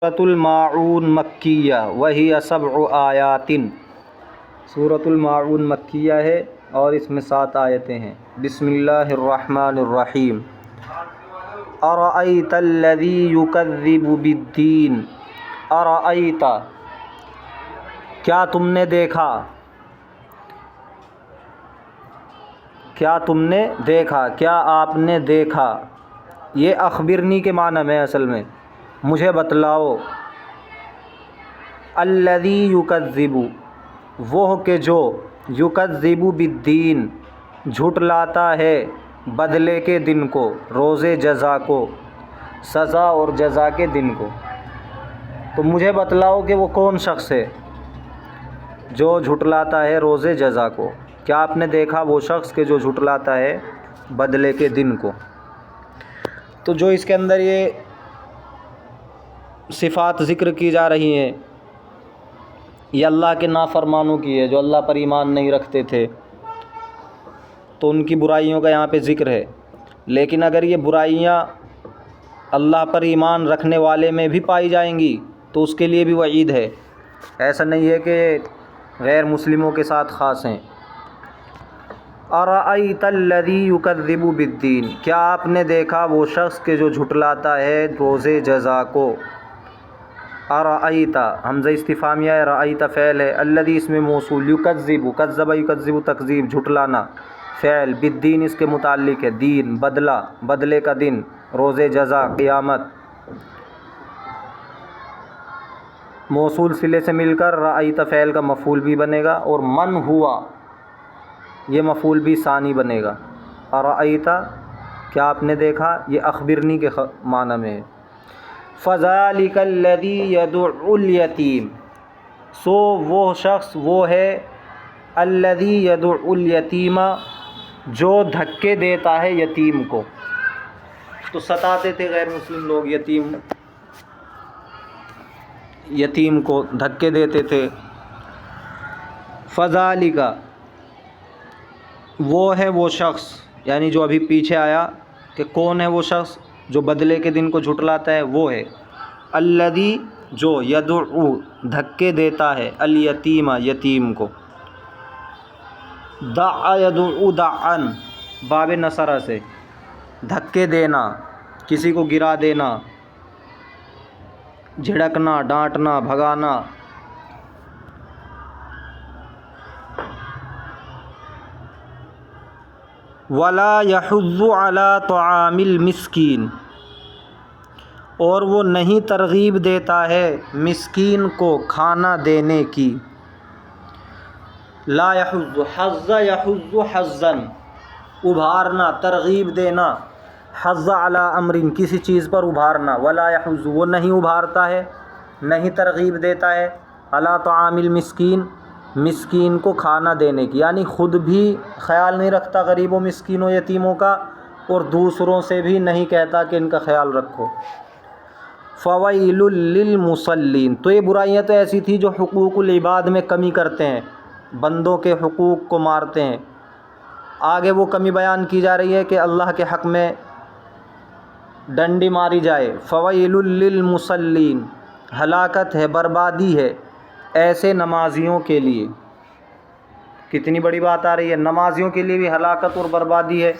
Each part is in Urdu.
سورۃ الماعون مکیہ وہی 7 آیات۔ سورۃ الماعون مکیہ ہے اور اس میں 7 آیتیں ہیں۔ بسم اللہ الرحمن الرحیم۔ ارأیت الذی یکذب بالدین۔ ارأیت، کیا تم نے دیکھا، کیا تم نے دیکھا، کیا آپ نے دیکھا۔ یہ اخبرنی کے معنی میں اصل میں مجھے بتلاؤ۔ الذی یکذب، وہ کہ جو یکذب بالدین، جھٹلاتا ہے بدلے کے دن کو، روز جزا کو، سزا اور جزا کے دن کو۔ تو مجھے بتلاؤ کہ وہ کون شخص ہے جو جھٹلاتا ہے روز جزا کو۔ کیا آپ نے دیکھا وہ شخص کہ جو جھٹلاتا ہے بدلے کے دن کو۔ تو جو اس کے اندر یہ صفات ذکر کی جا رہی ہیں یہ اللہ کے نافرمانوں کی ہے، جو اللہ پر ایمان نہیں رکھتے تھے، تو ان کی برائیوں کا یہاں پہ ذکر ہے۔ لیکن اگر یہ برائیاں اللہ پر ایمان رکھنے والے میں بھی پائی جائیں گی تو اس کے لیے بھی وعید ہے۔ ایسا نہیں ہے کہ غیر مسلموں کے ساتھ خاص ہیں۔ ارأیت الذی یکذب بالدین، کیا آپ نے دیکھا وہ شخص کہ جو جھٹلاتا ہے روز جزا کو۔ ارأیت حمزہ استفہامیہ ہے، رأیت فعل ہے، الذی اس میں موصول، یکذب کذب یکذب تکذیب جھٹلانا فعل، بالدین اس کے متعلق ہے، دین بدلہ، بدلے کا دن، روز جزا قیامت۔ موصول صلے سے مل کر رأیت فعل کا مفعول بھی بنے گا اور من ہوا یہ مفعول بھی ثانی بنے گا۔ ارأیت، کیا آپ نے دیکھا، یہ اخبرنی کے معنی میں ہے۔ فذلک الذی یدعو الیتیم، سو وہ شخص وہ ہے الذی یدعو الیتیم، جو دھکے دیتا ہے یتیم کو۔ تو ستاتے تھے غیر مسلم لوگ یتیم کو دھکے دیتے تھے۔ فذلک، وہ ہے وہ شخص، یعنی جو ابھی پیچھے آیا کہ کون ہے وہ شخص جو بدلے کے دن کو جھٹلاتا ہے، وہ ہے الذی، جو یدعو دھکے دیتا ہے، الیتیم یتیم کو۔ دع یدعو دعا، باب نصرہ سے، دھکے دینا، کسی کو گرا دینا، جھڑکنا، ڈانٹنا، بھگانا۔ ولا یحض علی طعام المسکین، اور وہ نہیں ترغیب دیتا ہے مسکین کو کھانا دینے کی۔ لا یحض، حض یحض حظا، ابھارنا، ترغیب دینا، حض علی امر، کسی چیز پر ابھارنا، ولا یحض، وہ نہیں ابھارتا ہے، نہیں ترغیب دیتا ہے، علی طعام المسکین، مسکین کو کھانا دینے کی، یعنی خود بھی خیال نہیں رکھتا غریب و مسکینوں یتیموں کا اور دوسروں سے بھی نہیں کہتا کہ ان کا خیال رکھو۔ فویل للمصلین، تو یہ برائیاں تو ایسی تھی جو حقوق العباد میں کمی کرتے ہیں، بندوں کے حقوق کو مارتے ہیں۔ آگے وہ کمی بیان کی جا رہی ہے کہ اللہ کے حق میں ڈنڈی ماری جائے۔ فویل للمصلین، ہلاکت ہے، بربادی ہے ایسے نمازیوں کے لیے۔ کتنی بڑی بات آ رہی ہے، نمازیوں کے لیے بھی ہلاکت اور بربادی ہے۔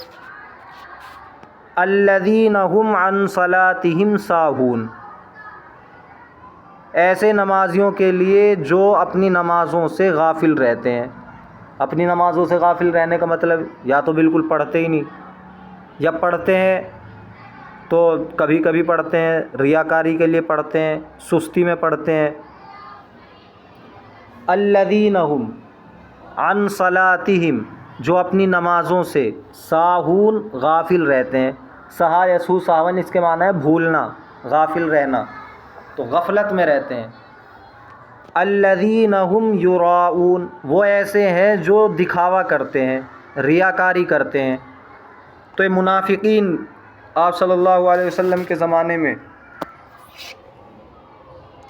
الذین هم عن صلاتهم ساہون، ایسے نمازیوں کے لیے جو اپنی نمازوں سے غافل رہتے ہیں۔ اپنی نمازوں سے غافل رہنے کا مطلب یا تو بالکل پڑھتے ہی نہیں، یا پڑھتے ہیں تو کبھی کبھی پڑھتے ہیں، ریاکاری کے لیے پڑھتے ہیں، سستی میں پڑھتے ہیں۔ الذین هم عن صلاتهم، جو اپنی نمازوں سے ساہون غافل رہتے ہیں۔ سہا یسہو سہون، اس کے معنی ہے بھولنا، غافل رہنا، تو غفلت میں رہتے ہیں۔ الذین هم یراؤون، وہ ایسے ہیں جو دکھاوا کرتے ہیں، ریاکاری کرتے ہیں۔ تو یہ منافقین آپ صلی اللہ علیہ وسلم کے زمانے میں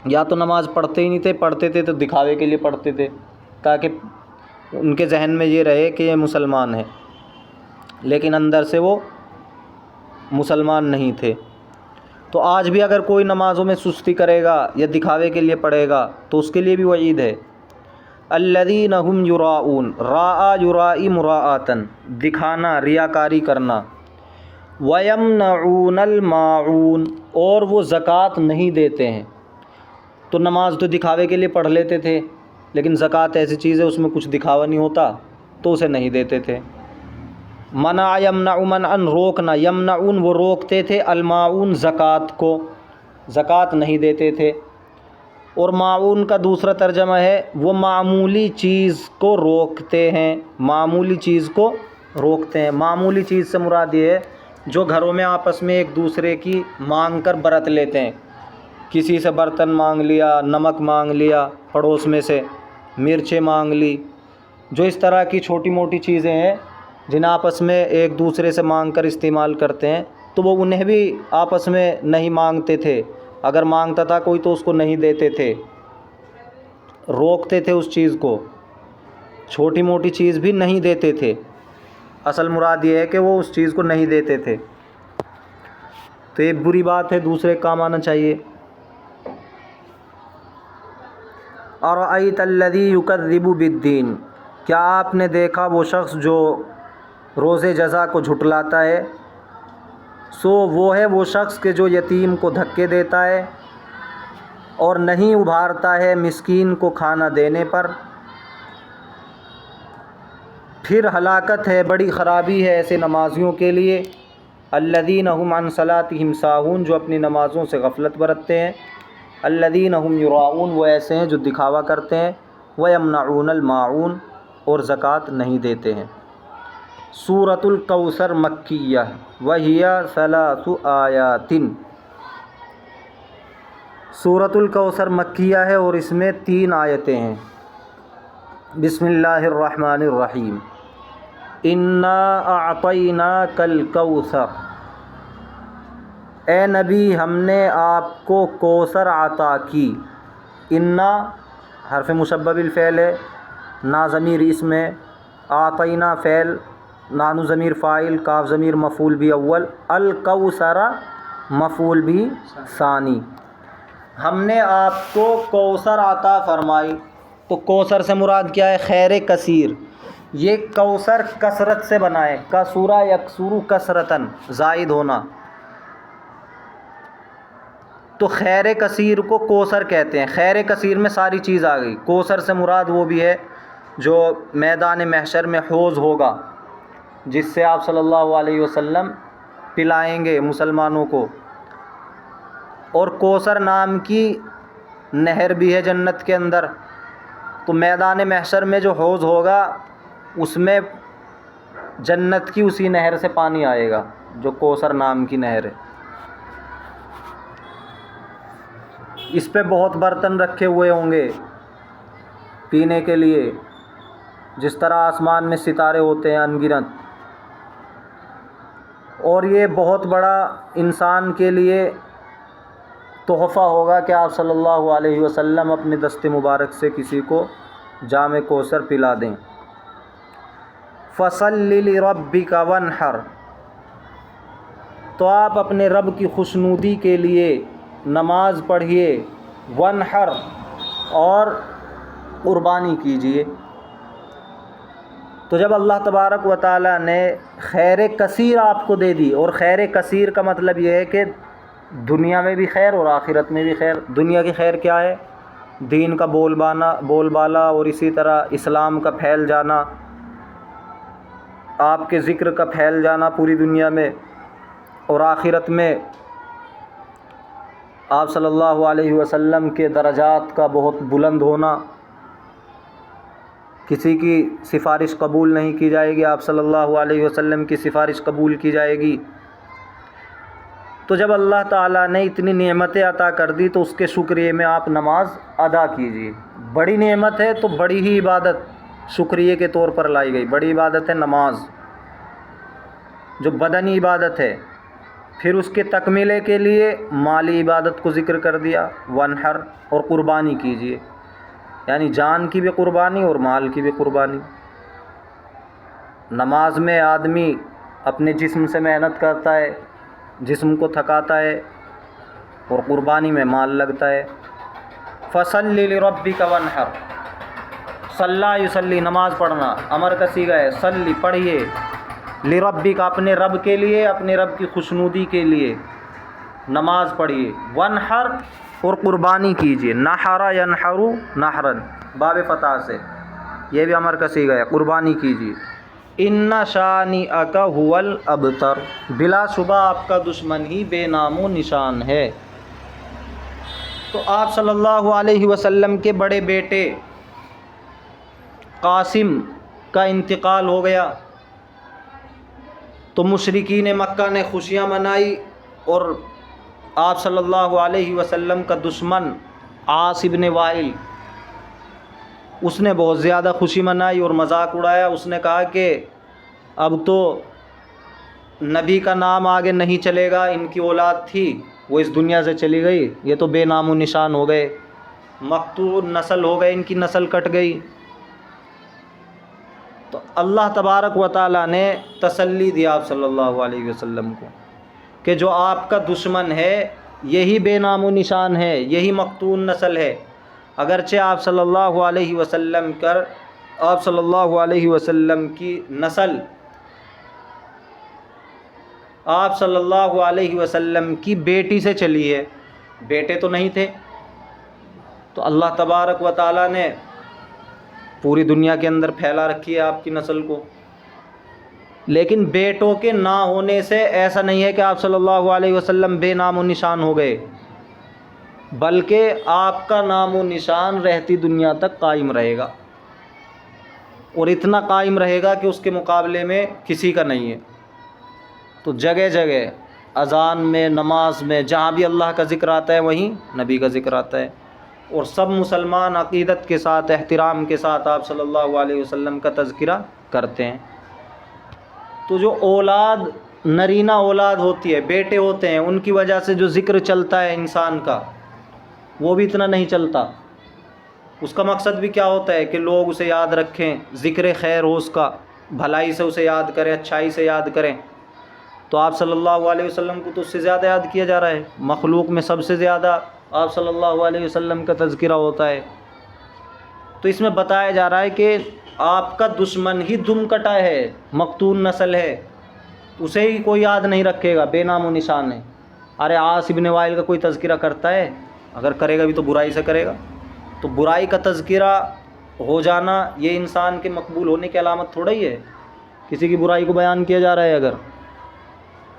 یا تو نماز پڑھتے ہی نہیں تھے، پڑھتے تھے تو دکھاوے کے لیے پڑھتے تھے تاکہ ان کے ذہن میں یہ رہے کہ یہ مسلمان ہیں، لیکن اندر سے وہ مسلمان نہیں تھے۔ تو آج بھی اگر کوئی نمازوں میں سستی کرے گا یا دکھاوے کے لیے پڑھے گا تو اس کے لیے بھی وعید ہے۔ الذین هم یراؤون، راء یرائی مراءۃً، دکھانا، ریاکاری کرنا۔ ویمنعون الماعون، اور وہ زکوٰۃ نہیں دیتے ہیں۔ تو نماز تو دکھاوے کے لیے پڑھ لیتے تھے، لیکن زکوٰۃ ایسی چیز ہے اس میں کچھ دکھاوا نہیں ہوتا تو اسے نہیں دیتے تھے۔ منع یمنع منعا، روکنا، یمنعون وہ روکتے تھے، الماعون زکوٰۃ کو، زکوٰۃ نہیں دیتے تھے۔ اور معون کا دوسرا ترجمہ ہے وہ معمولی چیز کو روکتے ہیں، معمولی چیز کو روکتے ہیں۔ معمولی چیز سے مراد یہ ہے جو گھروں میں آپس میں ایک دوسرے کی مانگ کر برت لیتے ہیں، کسی سے برتن مانگ لیا، نمک مانگ لیا، پڑوس میں سے مرچیں مانگ لی، جو اس طرح کی چھوٹی موٹی چیزیں ہیں جن آپس میں ایک دوسرے سے مانگ کر استعمال کرتے ہیں، تو وہ انہیں بھی آپس میں نہیں مانگتے تھے، اگر مانگتا تھا کوئی تو اس کو نہیں دیتے تھے، روکتے تھے اس چیز کو، چھوٹی موٹی چیز بھی نہیں دیتے تھے۔ اصل مراد یہ ہے کہ وہ اس چیز کو نہیں دیتے تھے، تو یہ بری بات ہے، دوسرے کام آنا چاہیے۔ ارأیت الذی یکذب بالدین، کیا آپ نے دیکھا وہ شخص جو روز جزا کو جھٹلاتا ہے؟ سو وہ ہے وہ شخص کہ جو یتیم کو دھکے دیتا ہے اور نہیں ابھارتا ہے مسکین کو کھانا دینے پر۔ پھر ہلاکت ہے، بڑی خرابی ہے ایسے نمازیوں کے لیے، الذین هم عن صلاتهم ساہون، جو اپنی نمازوں سے غفلت برتتے ہیں، الذین هم یراؤون، وہ ایسے ہیں جو دکھاوا کرتے ہیں، ویمنعون الماعون، اور زکوٰۃ نہیں دیتے ہیں۔ سورۃ الکوثر مکیہ وہی 3 آیات، سورۃ الکوثر مکیہ ہے اور اس میں 3 آیتیں ہیں۔ بسم اللہ الرحمن الرحیم، انا اعطیناک الکوثر، اے نبی ہم نے آپ کو کوثر عطا کی۔ انا حرف مشبہ بالفعل ہے، نا ضمیر اسم ہے، اعطینا فعل، نانو ضمیر فاعل، کاف ضمیر مفعول بھی اول، الکوثر مفعول بھی ثانی۔ ہم نے آپ کو کوثر عطا فرمائی، تو کوثر سے مراد کیا ہے؟ خیر کثیر۔ یہ کوثر کثرت سے بنا ہے، کثر یکثر کثرتاً، زائد ہونا، تو خیر کثیر کو کوثر کہتے ہیں۔ خیر کثیر میں ساری چیز آ گئی۔ کوثر سے مراد وہ بھی ہے جو میدان محشر میں حوض ہوگا، جس سے آپ صلی اللہ علیہ وسلم پلائیں گے مسلمانوں کو۔ اور کوثر نام کی نہر بھی ہے جنت کے اندر، تو میدان محشر میں جو حوض ہوگا اس میں جنت کی اسی نہر سے پانی آئے گا جو کوثر نام کی نہر ہے۔ اس پہ بہت برتن رکھے ہوئے ہوں گے پینے کے لیے، جس طرح آسمان میں ستارے ہوتے ہیں ان گنت، اور یہ بہت بڑا انسان کے لیے تحفہ ہوگا کہ آپ صلی اللہ علیہ وسلم اپنے دست مبارک سے کسی کو جام کوثر پلا دیں۔ فَصَلِّ لِرَبِّكَ وَانْحَرْ، تو آپ اپنے رب کی خوشنودی کے لیے نماز پڑھیے، وانحر، اور قربانی کیجیے۔ تو جب اللہ تبارک و تعالیٰ نے خیر کثیر آپ کو دے دی، اور خیر کثیر کا مطلب یہ ہے کہ دنیا میں بھی خیر اور آخرت میں بھی خیر۔ دنیا کی خیر کیا ہے؟ دین کا بول بالا، اور اسی طرح اسلام کا پھیل جانا، آپ کے ذکر کا پھیل جانا پوری دنیا میں، اور آخرت میں آپ صلی اللہ علیہ وسلم کے درجات کا بہت بلند ہونا، کسی کی سفارش قبول نہیں کی جائے گی، آپ صلی اللہ علیہ وسلم کی سفارش قبول کی جائے گی۔ تو جب اللہ تعالیٰ نے اتنی نعمتیں عطا کر دی تو اس کے شکریہ میں آپ نماز ادا کیجیے۔ بڑی نعمت ہے تو بڑی ہی عبادت شکریہ کے طور پر لائی گئی، بڑی عبادت ہے نماز، جو بدنی عبادت ہے۔ پھر اس کے تکمیلے کے لیے مالی عبادت کو ذکر کر دیا، وانحر، اور قربانی کیجیے، یعنی جان کی بھی قربانی اور مال کی بھی قربانی۔ نماز میں آدمی اپنے جسم سے محنت کرتا ہے، جسم کو تھکاتا ہے، اور قربانی میں مال لگتا ہے۔ فصلی لربک وانحر، صلی یصلی نماز پڑھنا، امر کا صیغہ ہے، صلی پڑھیے، لربک اپنے رب کے لیے، اپنے رب کی خوشنودی کے لیے نماز پڑھیے، وانحر اور قربانی کیجیے، نحر ینحر نحرن باب فتح سے، یہ بھی امر کا صیغہ ہے، قربانی کیجیے۔ ان شانئک ھو الابتر، بلا شبہ آپ کا دشمن ہی بے نام و نشان ہے۔ تو آپ صلی اللہ علیہ وسلم کے بڑے بیٹے قاسم کا انتقال ہو گیا تو مشرکین مکہ نے خوشیاں منائی، اور آپ صلی اللہ علیہ وسلم کا دشمن عاص بن وائل، اس نے بہت زیادہ خوشی منائی اور مذاق اڑایا۔ اس نے کہا کہ اب تو نبی کا نام آگے نہیں چلے گا، ان کی اولاد تھی وہ اس دنیا سے چلی گئی، یہ تو بے نام و نشان ہو گئے، مقطوع نسل ہو گئے، ان کی نسل کٹ گئی۔ تو اللہ تبارک و تعالیٰ نے تسلی دی آپ صلی اللہ علیہ وسلم کو کہ جو آپ کا دشمن ہے یہی بے نام و نشان ہے، یہی مقطوع نسل ہے۔ اگرچہ آپ صلی اللہ علیہ وسلم کی نسل آپ صلی اللہ علیہ وسلم کی بیٹی سے چلی ہے، بیٹے تو نہیں تھے، تو اللہ تبارک و تعالیٰ نے پوری دنیا کے اندر پھیلا رکھی ہے آپ کی نسل کو۔ لیکن بیٹوں کے نہ ہونے سے ایسا نہیں ہے کہ آپ صلی اللہ علیہ وسلم بے نام و نشان ہو گئے، بلکہ آپ کا نام و نشان رہتی دنیا تک قائم رہے گا، اور اتنا قائم رہے گا کہ اس کے مقابلے میں کسی کا نہیں ہے۔ تو جگہ جگہ اذان میں، نماز میں، جہاں بھی اللہ کا ذکر آتا ہے وہیں نبی کا ذکر آتا ہے، اور سب مسلمان عقیدت کے ساتھ، احترام کے ساتھ آپ صلی اللہ علیہ وسلم کا تذکرہ کرتے ہیں۔ تو جو اولاد، نرینہ اولاد ہوتی ہے، بیٹے ہوتے ہیں، ان کی وجہ سے جو ذکر چلتا ہے انسان کا وہ بھی اتنا نہیں چلتا۔ اس کا مقصد بھی کیا ہوتا ہے کہ لوگ اسے یاد رکھیں، ذکر خیر ہو اس کا، بھلائی سے اسے یاد کریں، اچھائی سے یاد کریں۔ تو آپ صلی اللہ علیہ وسلم کو تو اس سے زیادہ یاد کیا جا رہا ہے، مخلوق میں سب سے زیادہ آپ صلی اللہ علیہ وسلم کا تذکرہ ہوتا ہے۔ تو اس میں بتایا جا رہا ہے کہ آپ کا دشمن ہی دم کٹا ہے، مقتول نسل ہے، اسے ہی کوئی یاد نہیں رکھے گا، بے نام و نشان ہے۔ ارے عاص بن وائل کا کوئی تذکرہ کرتا ہے؟ اگر کرے گا بھی تو برائی سے کرے گا۔ تو برائی کا تذکرہ ہو جانا یہ انسان کے مقبول ہونے کی علامت تھوڑا ہی ہے۔ کسی کی برائی کو بیان کیا جا رہا ہے، اگر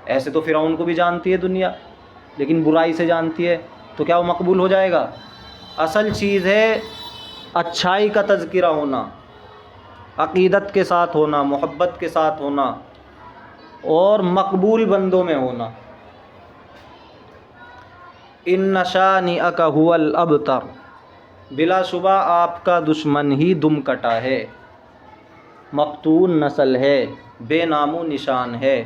ایسے تو فرعون کو بھی جانتی ہے دنیا، لیکن برائی سے جانتی ہے، تو کیا وہ مقبول ہو جائے گا؟ اصل چیز ہے اچھائی کا تذکرہ ہونا، عقیدت کے ساتھ ہونا، محبت کے ساتھ ہونا، اور مقبول بندوں میں ہونا۔ ان شانئک ھو الابتر، بلا شبہ آپ کا دشمن ہی دم کٹا ہے، مقطوع نسل ہے، بے نام و نشان ہے۔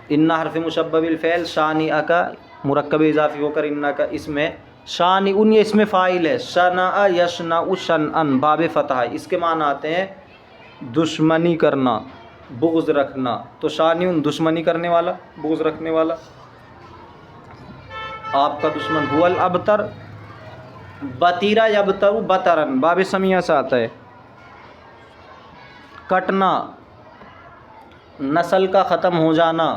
ان حرف مشبہ بالفعل، شانئک مرکب اضافی ہو کر ان کا اسم ہے، شان یہ اسم فاعل ہے، شنع یشنع شنعا باب فتح، اس کے معنی آتے ہیں دشمنی کرنا، بغض رکھنا۔ تو شان دشمنی کرنے والا، بغض رکھنے والا، آپ کا دشمن هو الابتر، بطیرہ یبتر بطرن باب سمیہ سے آتا ہے، کٹنا، نسل کا ختم ہو جانا۔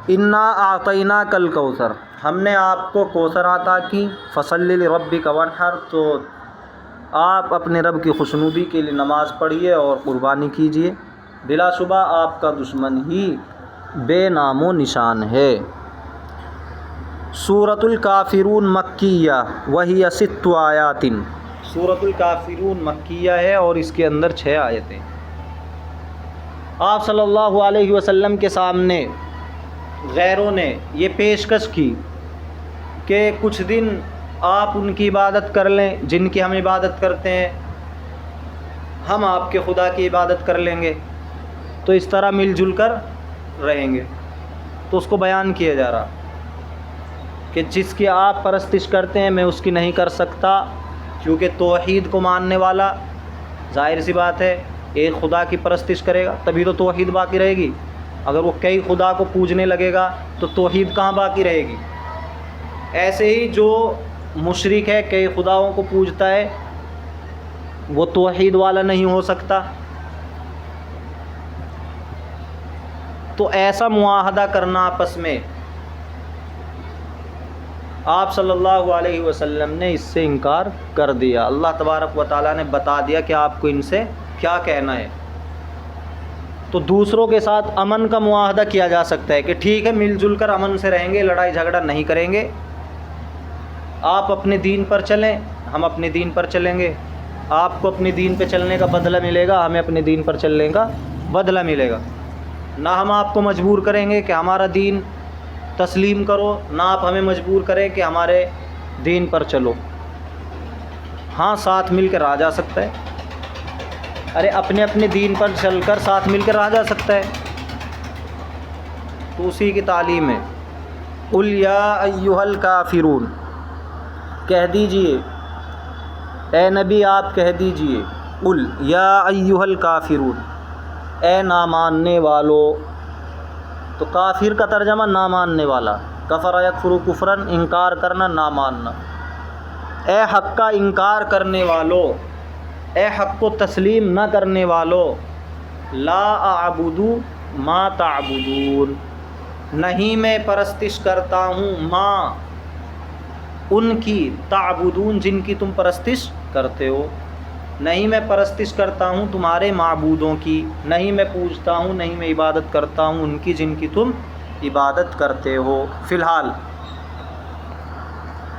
انا اعطیناک الکوثر، ہم نے آپ کو کوثر عطا کی، فصلی لربک وانحر، تو آپ اپنے رب کی خوشنودی کے لیے نماز پڑھیے اور قربانی کیجیے، بلا شبہ آپ کا دشمن ہی بے نام و نشان ہے۔ سورۃ الکافرون مکیہ وہی 6 آیات، سورۃ الکافرون مکیہ ہے اور اس کے اندر 6 آیتیں۔ آپ صلی اللہ علیہ وسلم کے سامنے غیروں نے یہ پیشکش کی کہ کچھ دن آپ ان کی عبادت کر لیں جن کی ہم عبادت کرتے ہیں، ہم آپ کے خدا کی عبادت کر لیں گے، تو اس طرح مل جل کر رہیں گے۔ تو اس کو بیان کیا جا رہا کہ جس کی آپ پرستش کرتے ہیں میں اس کی نہیں کر سکتا، کیونکہ توحید کو ماننے والا ظاہر سی بات ہے ایک خدا کی پرستش کرے گا، تبھی تو توحید باقی رہے گی۔ اگر وہ کئی خدا کو پوجنے لگے گا تو توحید کہاں باقی رہے گی؟ ایسے ہی جو مشرک ہے کئی خداؤں کو پوجتا ہے وہ توحید والا نہیں ہو سکتا۔ تو ایسا معاہدہ کرنا آپس میں، آپ صلی اللہ علیہ وسلم نے اس سے انکار کر دیا۔ اللہ تبارک و تعالیٰ نے بتا دیا کہ آپ کو ان سے کیا کہنا ہے۔ تو دوسروں کے ساتھ امن کا معاہدہ کیا جا سکتا ہے کہ ٹھیک ہے مل جل کر امن سے رہیں گے، لڑائی جھگڑا نہیں کریں گے، آپ اپنے دین پر چلیں، ہم اپنے دین پر چلیں گے، آپ کو اپنے دین پہ چلنے کا بدلہ ملے گا، ہمیں اپنے دین پر چلنے کا بدلہ ملے گا۔ نہ ہم آپ کو مجبور کریں گے کہ ہمارا دین تسلیم کرو، نہ آپ ہمیں مجبور کریں کہ ہمارے دین پر چلو۔ ہاں ساتھ مل کر رہا جا سکتا ہے، ارے اپنے اپنے دین پر چل کر ساتھ مل کر رہا جا سکتا ہے، تو اسی کی تعلیم ہے۔ قل یا ایھا الکافرون، کہہ دیجئے اے نبی آپ کہہ دیجئے، قل یا ایھا الکافرون، اے ناماننے والو۔ تو کافر کا ترجمہ ناماننے والا، کفر یکفر کفرن، انکار کرنا، نہ ماننا۔ اے حق کا انکار کرنے والو، اے حق کو تسلیم نہ کرنے والو، لا اعبد ما تعبدون، نہیں میں پرستش کرتا ہوں ما ان کی، تعبدون جن کی تم پرستش کرتے ہو، نہیں میں پرستش کرتا ہوں تمہارے معبودوں کی، نہیں میں پوجتا ہوں، نہیں میں عبادت کرتا ہوں ان کی جن کی تم عبادت کرتے ہو فی الحال۔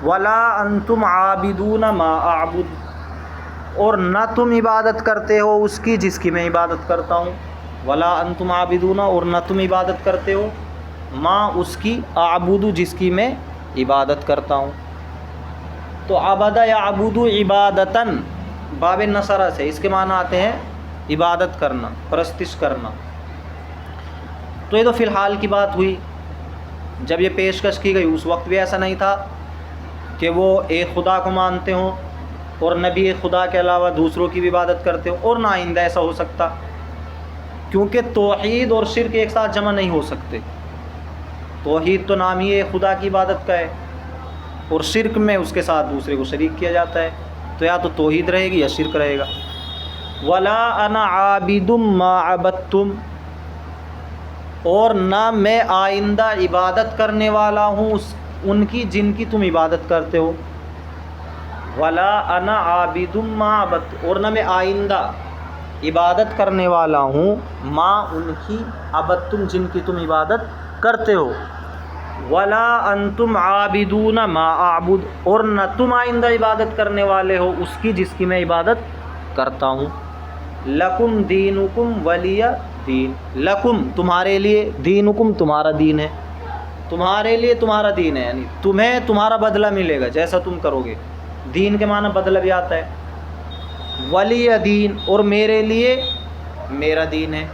ولا انتم عابدون ما اعبد، اور نہ تم عبادت کرتے ہو اس کی جس کی میں عبادت کرتا ہوں۔ ولا انتم عابدون، اور نہ تم عبادت کرتے ہو، ما اس کی، اعبد جس کی میں عبادت کرتا ہوں۔ تو عبد یعبد عبادتاً باب نصرہ سے اس کے معنی آتے ہیں عبادت کرنا، پرستش کرنا۔ تو یہ تو فی الحال کی بات ہوئی، جب یہ پیشکش کی گئی اس وقت بھی ایسا نہیں تھا کہ وہ ایک خدا کو مانتے ہوں اور نبی ایک خدا کے علاوہ دوسروں کی بھی عبادت کرتے ہوں، اور نہ آئندہ ایسا ہو سکتا، کیونکہ توحید اور شرک ایک ساتھ جمع نہیں ہو سکتے۔ توحید تو نام ہی ایک خدا کی عبادت کا ہے، اور شرک میں اس کے ساتھ دوسرے کو شریک کیا جاتا ہے، تو یا تو توحید رہے گی یا شرک رہے گا۔ ولا انا عابد ما عبدتم، اور نہ میں آئندہ عبادت کرنے والا ہوں ان کی جن کی تم عبادت کرتے ہو۔ ولا انا عابد ما عبدتم، اور نہ میں آئندہ عبادت کرنے والا ہوں ما ان کی، عبدتم جن کی تم عبادت کرتے ہو۔ ولا انتم عابدون ما اعبد، اور نہ تم آئندہ عبادت کرنے والے ہو اس کی جس کی میں عبادت کرتا ہوں۔ لکم دینکم ولی دین، لکم تمہارے لیے، دینکم تمہارا دین ہے، تمہارے لیے تمہارا دین ہے، یعنی تمہیں تمہارا بدلہ ملے گا جیسا تم کرو گے۔ دین کے معنی بدلہ بھی آتا ہے۔ ولی دین، اور میرے لیے میرا دین ہے،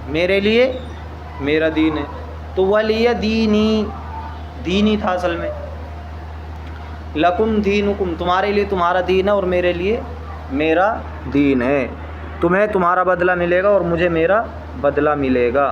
میرے لیے میرا دین ہے۔ تو ولی دینی، دینی تھا اصل میں۔ لکم دینکم، تمہارے لیے تمہارا دین ہے اور میرے لیے میرا دین ہے، تمہیں تمہارا بدلہ ملے گا اور مجھے میرا بدلہ ملے گا۔